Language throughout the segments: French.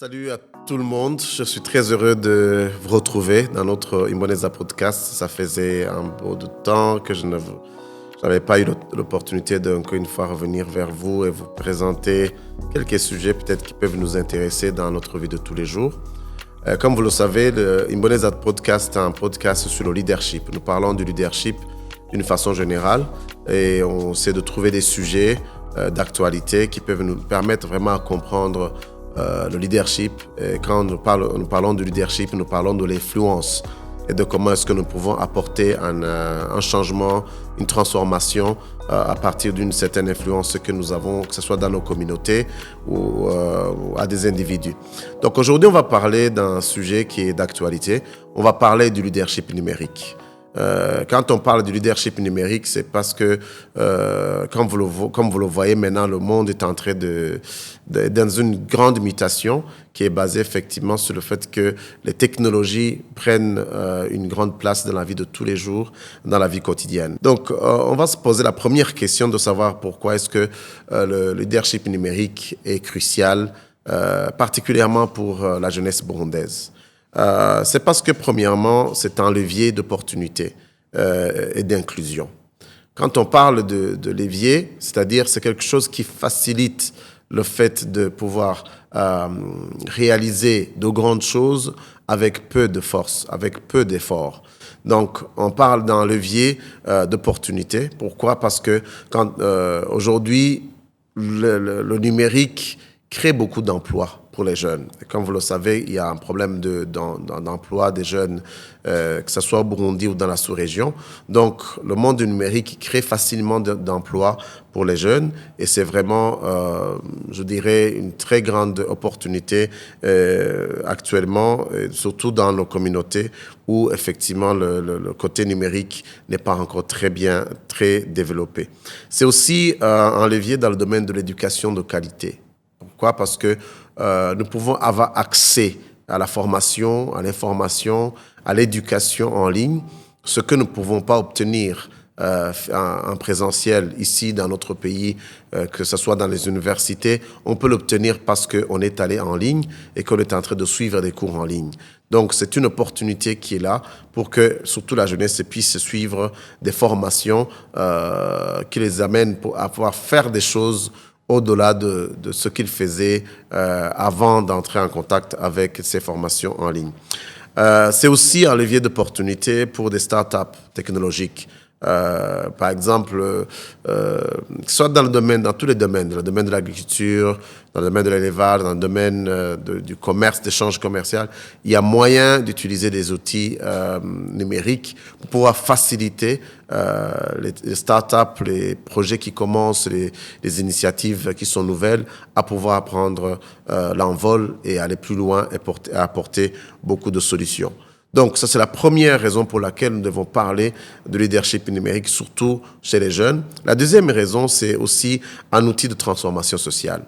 Salut à tout le monde, je suis très heureux de vous retrouver dans notre Imboneza Podcast. Ça faisait un bout de temps que je n'avais pas eu l'opportunité d'encore une fois revenir vers vous et vous présenter quelques sujets peut-être qui peuvent nous intéresser dans notre vie de tous les jours. Comme vous le savez, le Imboneza Podcast est un podcast sur le leadership. Nous parlons du leadership d'une façon générale et on essaie de trouver des sujets d'actualité qui peuvent nous permettre vraiment de comprendre le leadership. Et quand nous parlons du leadership, nous parlons de l'influence et de comment est-ce que nous pouvons apporter un changement, une transformation à partir d'une certaine influence que nous avons, que ce soit dans nos communautés ou à des individus. Donc aujourd'hui, on va parler d'un sujet qui est d'actualité. On va parler du leadership numérique. Quand on parle du leadership numérique, c'est parce que, comme vous le voyez maintenant, le monde est en train dans une grande mutation qui est basée effectivement sur le fait que les technologies prennent une grande place dans la vie de tous les jours, dans la vie quotidienne. Donc, on va se poser la première question de savoir pourquoi est-ce que le leadership numérique est crucial, particulièrement pour la jeunesse burundaise. C'est parce que, premièrement, c'est un levier d'opportunité et d'inclusion. Quand on parle de levier, c'est-à-dire c'est quelque chose qui facilite le fait de pouvoir réaliser de grandes choses avec peu de force, avec peu d'efforts. Donc, on parle d'un levier d'opportunité. Pourquoi? Parce que aujourd'hui, le numérique crée beaucoup d'emplois pour les jeunes. Et comme vous le savez, il y a un problème d'emploi des jeunes, que ce soit au Burundi ou dans la sous-région. Donc, le monde du numérique crée facilement d'emplois pour les jeunes et c'est vraiment, je dirais, une très grande opportunité actuellement, surtout dans nos communautés où, effectivement, le côté numérique n'est pas encore très développé. C'est aussi un levier dans le domaine de l'éducation de qualité. Pourquoi? Parce que nous pouvons avoir accès à la formation, à l'information, à l'éducation en ligne, ce que nous ne pouvons pas obtenir en présentiel ici dans notre pays, que ce soit dans les universités. On peut l'obtenir parce qu'on est allé en ligne et qu'on est en train de suivre des cours en ligne. Donc, c'est une opportunité qui est là pour que, surtout la jeunesse, puisse suivre des formations qui les amènent à pouvoir faire des choses au-delà de ce qu'ils faisaient avant d'entrer en contact avec ces formations en ligne. C'est aussi un levier d'opportunité pour des startups technologiques. Par exemple, soit dans tous les domaines, dans le domaine de l'agriculture, dans le domaine de l'élevage, dans le domaine du commerce, d'échange commercial, il y a moyen d'utiliser des outils numériques pour pouvoir faciliter les startups, les projets qui commencent, les initiatives qui sont nouvelles, à pouvoir prendre l'envol et aller plus loin et apporter beaucoup de solutions. Donc, ça, c'est la première raison pour laquelle nous devons parler de leadership numérique, surtout chez les jeunes. La deuxième raison, c'est aussi un outil de transformation sociale.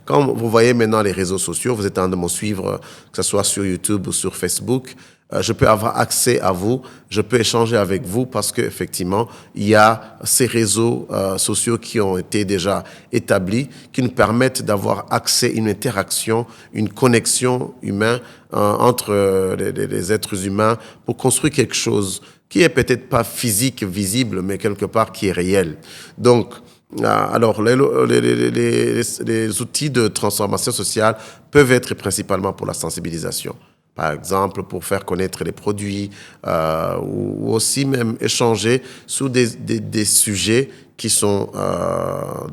Quand vous voyez maintenant les réseaux sociaux, vous êtes en train de me suivre, que ce soit sur YouTube ou sur Facebook, je peux avoir accès à vous, je peux échanger avec vous parce qu'effectivement, il y a ces réseaux sociaux qui ont été déjà établis, qui nous permettent d'avoir accès à une interaction, une connexion humaine entre les êtres humains pour construire quelque chose qui est peut-être pas physique, visible, mais quelque part qui est réel. Donc, alors, les outils de transformation sociale peuvent être principalement pour la sensibilisation. Par exemple, pour faire connaître les produits ou aussi même échanger sur des sujets qui sont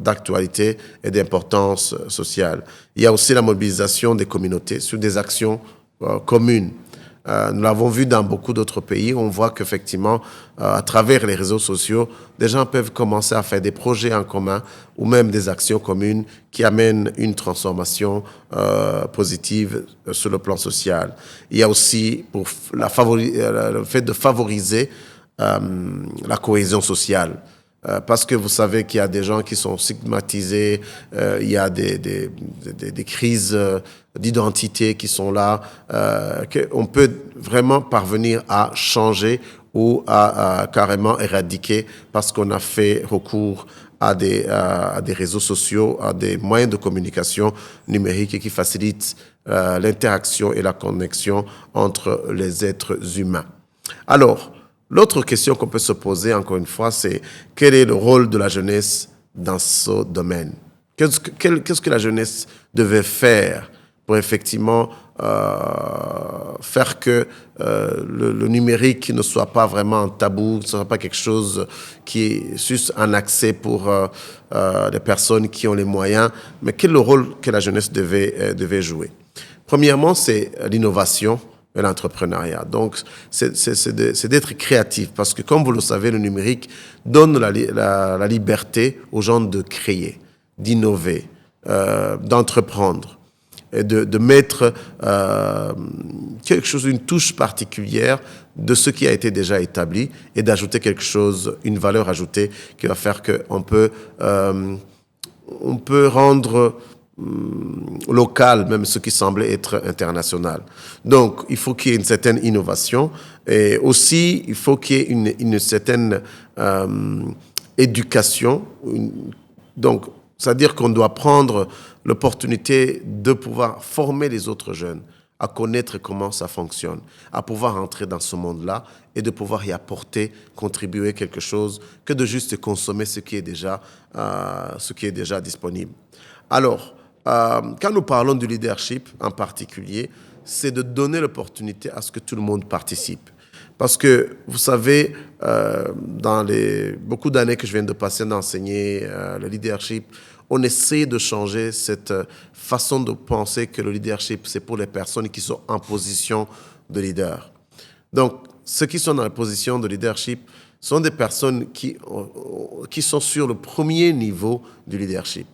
d'actualité et d'importance sociale. Il y a aussi la mobilisation des communautés sur des actions communes. Nous l'avons vu dans beaucoup d'autres pays. On voit qu'effectivement, à travers les réseaux sociaux, des gens peuvent commencer à faire des projets en commun ou même des actions communes qui amènent une transformation positive sur le plan social. Il y a aussi pour le fait de favoriser la cohésion sociale. Parce que vous savez qu'il y a des gens qui sont stigmatisés, il y a des crises d'identité qui sont là, qu'on peut vraiment parvenir à changer ou à carrément éradiquer parce qu'on a fait recours à des réseaux sociaux, à des moyens de communication numérique qui facilitent l'interaction et la connexion entre les êtres humains. Alors, l'autre question qu'on peut se poser, encore une fois, c'est quel est le rôle de la jeunesse dans ce domaine? Qu'est-ce que la jeunesse devait faire pour effectivement faire que le numérique ne soit pas vraiment un tabou, ne soit pas quelque chose qui est juste un accès pour les personnes qui ont les moyens, mais quel est le rôle que la jeunesse devait jouer? Premièrement, c'est l'innovation et l'entrepreneuriat. Donc, c'est d'être créatif parce que, comme vous le savez, le numérique donne la liberté aux gens de créer, d'innover, d'entreprendre et de mettre quelque chose, une touche particulière de ce qui a été déjà établi et d'ajouter quelque chose, une valeur ajoutée qui va faire qu'on peut, on peut rendre local, même ce qui semblait être international. Donc, il faut qu'il y ait une certaine innovation et aussi, il faut qu'il y ait une certaine éducation. Donc, c'est-à-dire qu'on doit prendre l'opportunité de pouvoir former les autres jeunes à connaître comment ça fonctionne, à pouvoir entrer dans ce monde-là et de pouvoir y apporter, contribuer quelque chose, que de juste consommer ce qui est déjà disponible. Alors, quand nous parlons du leadership en particulier, c'est de donner l'opportunité à ce que tout le monde participe. Parce que, vous savez, dans les beaucoup d'années que je viens de passer d'enseigner le leadership, on essaie de changer cette façon de penser que le leadership, c'est pour les personnes qui sont en position de leader. Donc, ceux qui sont dans la position de leadership sont des personnes qui sont sur le premier niveau du leadership.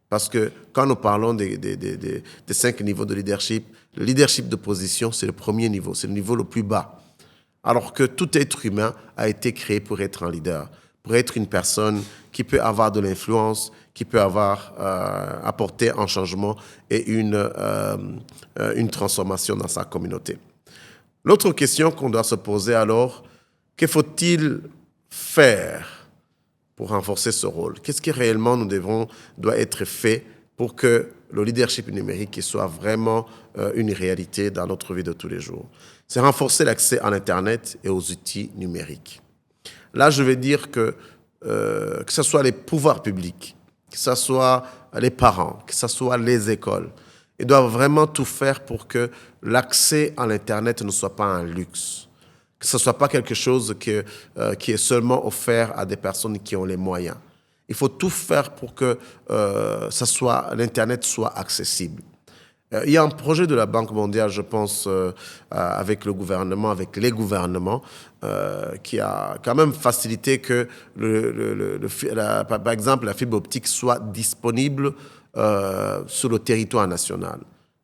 Parce que quand nous parlons des 5 niveaux de leadership, le leadership de position, c'est le premier niveau, c'est le niveau le plus bas. Alors que tout être humain a été créé pour être un leader, pour être une personne qui peut avoir de l'influence, qui peut apporter un changement et une transformation dans sa communauté. L'autre question qu'on doit se poser alors, que faut-il faire pour renforcer ce rôle? Qu'est-ce qui réellement doit être fait pour que le leadership numérique soit vraiment une réalité dans notre vie de tous les jours? C'est renforcer l'accès à l'Internet et aux outils numériques. Là, je vais dire que ce soit les pouvoirs publics, que ce soit les parents, que ce soit les écoles, ils doivent vraiment tout faire pour que l'accès à l'Internet ne soit pas un luxe. Que ce ne soit pas quelque chose qui est seulement offert à des personnes qui ont les moyens. Il faut tout faire pour que l'Internet soit accessible. Il y a un projet de la Banque mondiale, je pense, avec le gouvernement, avec les gouvernements, qui a quand même facilité que, par exemple, la fibre optique soit disponible sur le territoire national.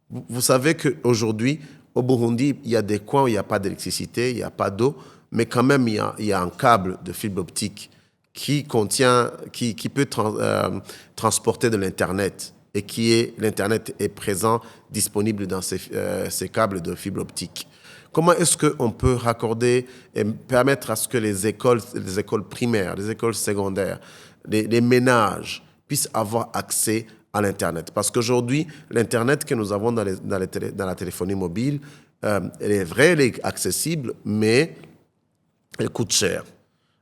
Vous savez qu'aujourd'hui, au Burundi, il y a des coins où il n'y a pas d'électricité, il n'y a pas d'eau, mais quand même, il y a un câble de fibre optique qui peut transporter de l'Internet et l'Internet est présent, disponible dans ces câbles de fibre optique. Comment est-ce qu'on peut raccorder et permettre à ce que les écoles primaires, les écoles secondaires, les ménages puissent avoir accès à l'Internet? Parce qu'aujourd'hui, l'Internet que nous avons dans la téléphonie mobile, elle est vraie, elle est accessible, mais elle coûte cher.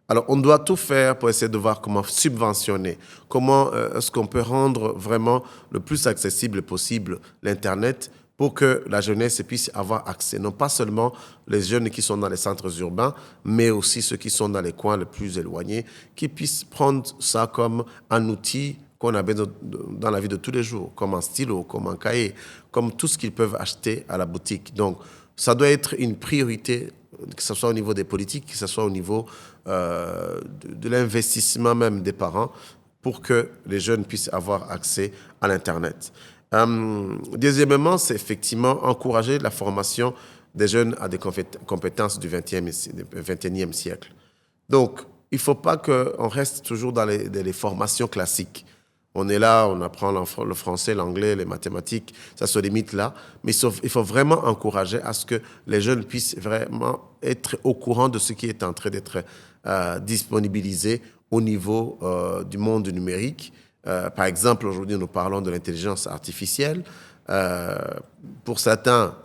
Alors, on doit tout faire pour essayer de voir comment subventionner, comment est-ce qu'on peut rendre vraiment le plus accessible possible l'Internet pour que la jeunesse puisse avoir accès. Non pas seulement les jeunes qui sont dans les centres urbains, mais aussi ceux qui sont dans les coins les plus éloignés, qui puissent prendre ça comme un outil qu'on a besoin dans la vie de tous les jours, comme un stylo, comme un cahier, comme tout ce qu'ils peuvent acheter à la boutique. Donc, ça doit être une priorité, que ce soit au niveau des politiques, que ce soit au niveau de l'investissement même des parents, pour que les jeunes puissent avoir accès à l'Internet. Deuxièmement, c'est effectivement encourager la formation des jeunes à des compétences du XXIe siècle. Donc, il ne faut pas qu'on reste toujours dans les formations classiques. On est là, on apprend le français, l'anglais, les mathématiques, ça se limite là. Mais il faut vraiment encourager à ce que les jeunes puissent vraiment être au courant de ce qui est en train d'être disponibilisé au niveau du monde numérique Par exemple, aujourd'hui, nous parlons de l'intelligence artificielle. Pour certains,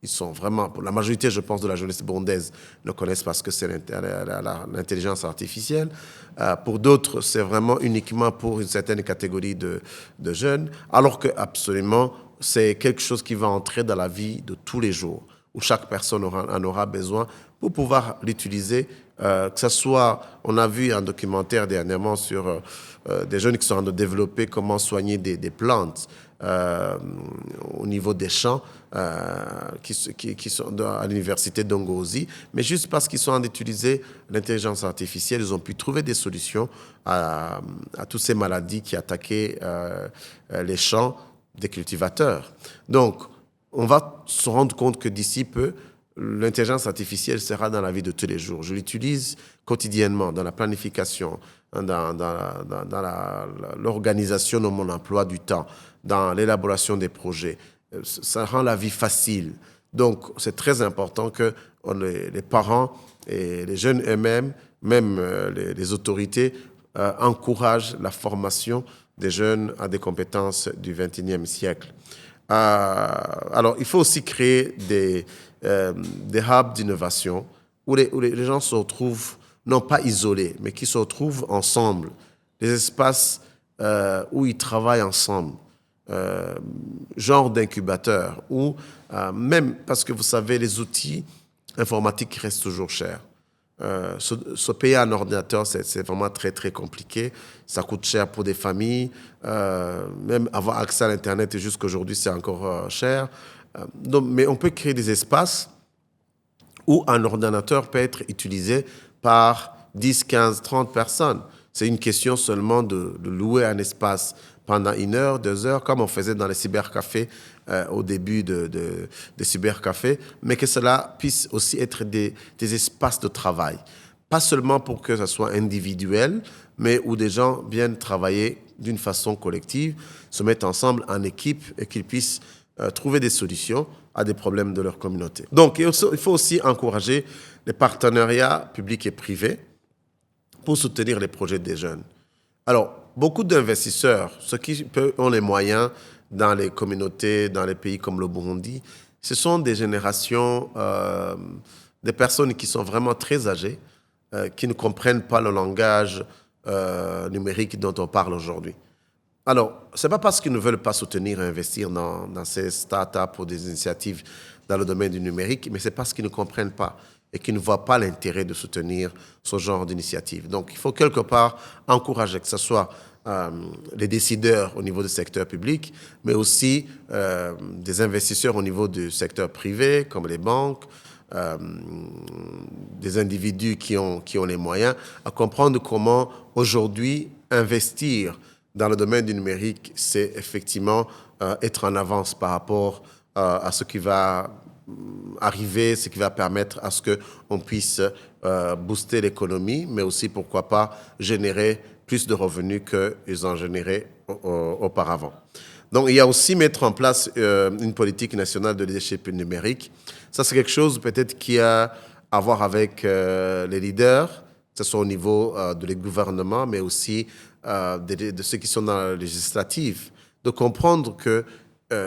ils sont vraiment, pour la majorité, je pense, de la jeunesse burundaise ne connaissent pas ce que c'est l'intelligence artificielle. Pour d'autres, c'est vraiment uniquement pour une certaine catégorie de jeunes, alors que absolument, c'est quelque chose qui va entrer dans la vie de tous les jours, où chaque personne en aura besoin pour pouvoir l'utiliser. Que ce soit, on a vu un documentaire dernièrement sur des jeunes qui sont en train de développer comment soigner des plantes au niveau des champs qui sont à l'université d'Ongozi, mais juste parce qu'ils sont en train d'utiliser l'intelligence artificielle, ils ont pu trouver des solutions à toutes ces maladies qui attaquaient les champs des cultivateurs. Donc, on va se rendre compte que d'ici peu, l'intelligence artificielle sera dans la vie de tous les jours. Je l'utilise quotidiennement dans la planification, dans l'organisation de mon emploi du temps, dans l'élaboration des projets. Ça rend la vie facile. Donc, c'est très important que les parents et les jeunes eux-mêmes, même les autorités, encouragent la formation des jeunes à des compétences du XXIe siècle. Alors, il faut aussi créer des hubs d'innovation où les gens se retrouvent, non pas isolés, mais qui se retrouvent ensemble. Des espaces où ils travaillent ensemble. Genre d'incubateur, ou même, parce que vous savez, les outils informatiques restent toujours chers. Se payer un ordinateur, c'est vraiment très, très compliqué. Ça coûte cher pour des familles. Même avoir accès à l'Internet, jusqu'aujourd'hui, c'est encore cher. Mais on peut créer des espaces où un ordinateur peut être utilisé par 10, 15, 30 personnes. C'est une question seulement de louer un espace pendant 1 heure, 2 heures, comme on faisait dans les cybercafés au début des cybercafés, mais que cela puisse aussi être des espaces de travail. Pas seulement pour que ça soit individuel, mais où des gens viennent travailler d'une façon collective, se mettent ensemble en équipe et qu'ils puissent trouver des solutions à des problèmes de leur communauté. Donc, il faut aussi encourager les partenariats publics et privés pour soutenir les projets des jeunes. Alors, beaucoup d'investisseurs, ceux qui ont les moyens dans les communautés, dans les pays comme le Burundi, ce sont des générations, des personnes qui sont vraiment très âgées, qui ne comprennent pas le langage numérique dont on parle aujourd'hui. Alors, ce n'est pas parce qu'ils ne veulent pas soutenir et investir dans ces startups ou des initiatives dans le domaine du numérique, mais c'est parce qu'ils ne comprennent pas et qu'ils ne voient pas l'intérêt de soutenir ce genre d'initiative. Donc, il faut quelque part encourager que ce soit les décideurs au niveau du secteur public, mais aussi des investisseurs au niveau du secteur privé, comme les banques, des individus qui ont les moyens, à comprendre comment aujourd'hui investir dans le domaine du numérique, c'est effectivement être en avance par rapport à ce qui va arriver, ce qui va permettre à ce qu'on puisse booster l'économie, mais aussi, pourquoi pas, générer plus de revenus qu'ils en généraient auparavant. Donc, il y a aussi mettre en place une politique nationale de leadership numérique. Ça, c'est quelque chose peut-être qui a à voir avec les leaders, que ce soit au niveau de les gouvernements, mais aussi de ceux qui sont dans la législative, de comprendre que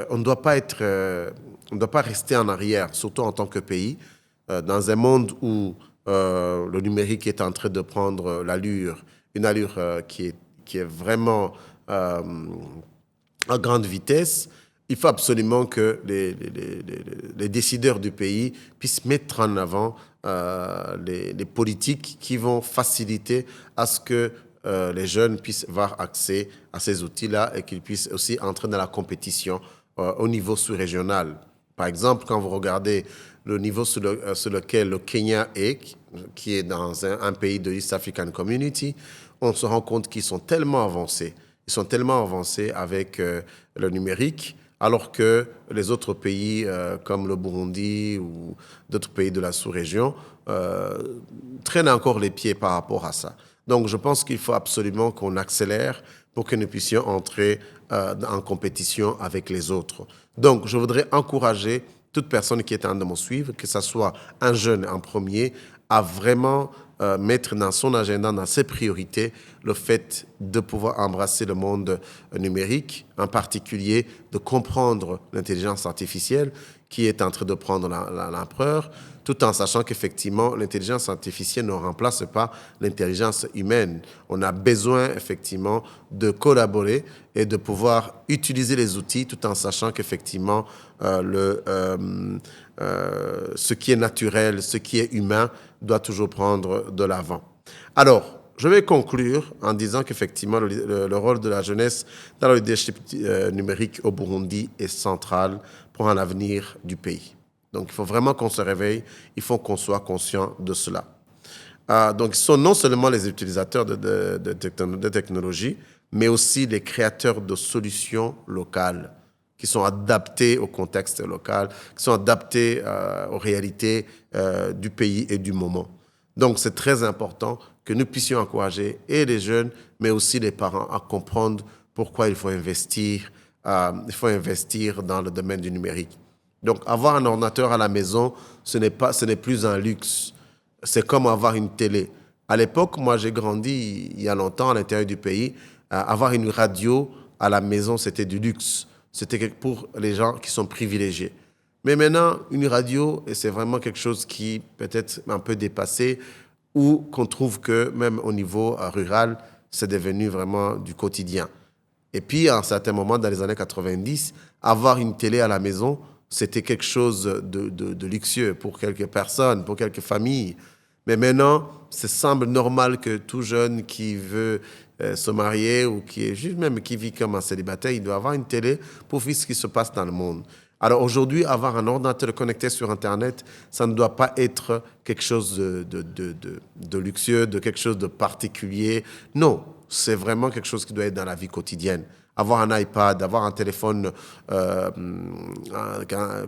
on ne doit pas rester en arrière, surtout en tant que pays, dans un monde où le numérique est en train de prendre une allure qui est vraiment à grande vitesse. Il faut absolument que les décideurs du pays puissent mettre en avant les politiques qui vont faciliter à ce que les jeunes puissent avoir accès à ces outils-là et qu'ils puissent aussi entrer dans la compétition au niveau sous-régional. Par exemple, quand vous regardez le niveau sur lequel le Kenya est, qui est dans un pays de l'East African Community, on se rend compte qu'ils sont tellement avancés. Ils sont tellement avancés avec le numérique, alors que les autres pays comme le Burundi ou d'autres pays de la sous-région traînent encore les pieds par rapport à ça. Donc, je pense qu'il faut absolument qu'on accélère pour que nous puissions entrer en compétition avec les autres. Donc, je voudrais encourager toute personne qui est en train de me suivre, que ce soit un jeune en premier, à vraiment mettre dans son agenda, dans ses priorités, le fait de pouvoir embrasser le monde numérique, en particulier de comprendre l'intelligence artificielle qui est en train de prendre l'empereur, tout en sachant qu'effectivement, l'intelligence artificielle ne remplace pas l'intelligence humaine. On a besoin, effectivement, de collaborer et de pouvoir utiliser les outils tout en sachant qu'effectivement, ce qui est naturel, ce qui est humain, doit toujours prendre de l'avant. Alors, je vais conclure en disant qu'effectivement, le rôle de la jeunesse dans le leadership numérique au Burundi est central pour l'avenir du pays. Donc, il faut vraiment qu'on se réveille, il faut qu'on soit conscient de cela. Donc, ils sont non seulement les utilisateurs de technologies, mais aussi les créateurs de solutions locales qui sont adaptées au contexte local, qui sont adaptées aux réalités du pays et du moment. Donc, c'est très important que nous puissions encourager et les jeunes, mais aussi les parents à comprendre pourquoi il faut investir dans le domaine du numérique. Donc, avoir un ordinateur à la maison, ce n'est plus un luxe. C'est comme avoir une télé. À l'époque, moi, j'ai grandi il y a longtemps à l'intérieur du pays. Avoir une radio à la maison, c'était du luxe. C'était pour les gens qui sont privilégiés. Mais maintenant, une radio, et c'est vraiment quelque chose qui peut-être un peu dépassé, ou qu'on trouve que même au niveau rural, c'est devenu vraiment du quotidien. Et puis, à un certain moment, dans les années 90, avoir une télé à la maison, c'était quelque chose de luxueux pour quelques personnes, pour quelques familles. Mais maintenant, ça semble normal que tout jeune qui veut se marier ou qui est juste même qui vit comme un célibataire, il doit avoir une télé pour voir ce qui se passe dans le monde. Alors aujourd'hui, avoir un ordinateur connecté sur Internet, ça ne doit pas être quelque chose de luxueux, de quelque chose de particulier. Non, c'est vraiment quelque chose qui doit être dans la vie quotidienne. Avoir un iPad, avoir un téléphone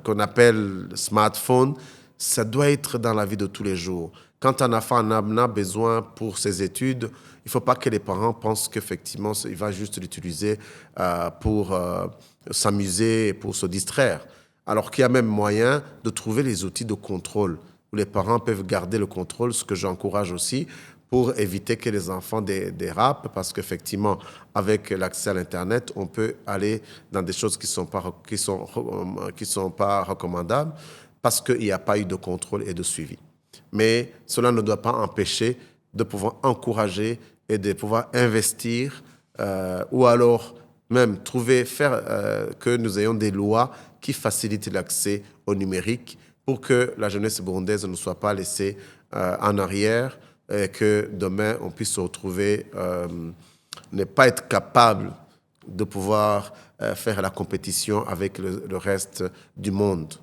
qu'on appelle smartphone, ça doit être dans la vie de tous les jours. Quand un enfant en a besoin pour ses études, il ne faut pas que les parents pensent qu'effectivement, il va juste l'utiliser pour s'amuser et pour se distraire. Alors qu'il y a même moyen de trouver les outils de contrôle où les parents peuvent garder le contrôle, ce que j'encourage aussi, pour éviter que les enfants dérapent, parce qu'effectivement, avec l'accès à l'Internet, on peut aller dans des choses qui sont pas recommandables, parce qu'il n'y a pas eu de contrôle et de suivi. Mais cela ne doit pas empêcher de pouvoir encourager et de pouvoir investir, ou alors même faire que nous ayons des lois qui facilitent l'accès au numérique pour que la jeunesse burundaise ne soit pas laissée en arrière, et que demain, on puisse se retrouver, ne pas être capable de pouvoir faire la compétition avec le reste du monde.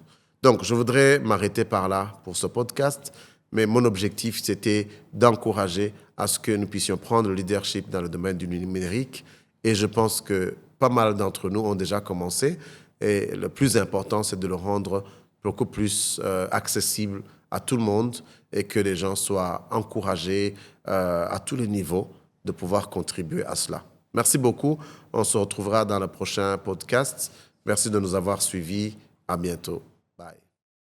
Donc, je voudrais m'arrêter par là pour ce podcast, mais mon objectif, c'était d'encourager à ce que nous puissions prendre le leadership dans le domaine du numérique, et je pense que pas mal d'entre nous ont déjà commencé, et le plus important, c'est de le rendre beaucoup plus accessible à tout le monde et que les gens soient encouragés à tous les niveaux de pouvoir contribuer à cela. Merci beaucoup. On se retrouvera dans le prochain podcast. Merci de nous avoir suivis. À bientôt.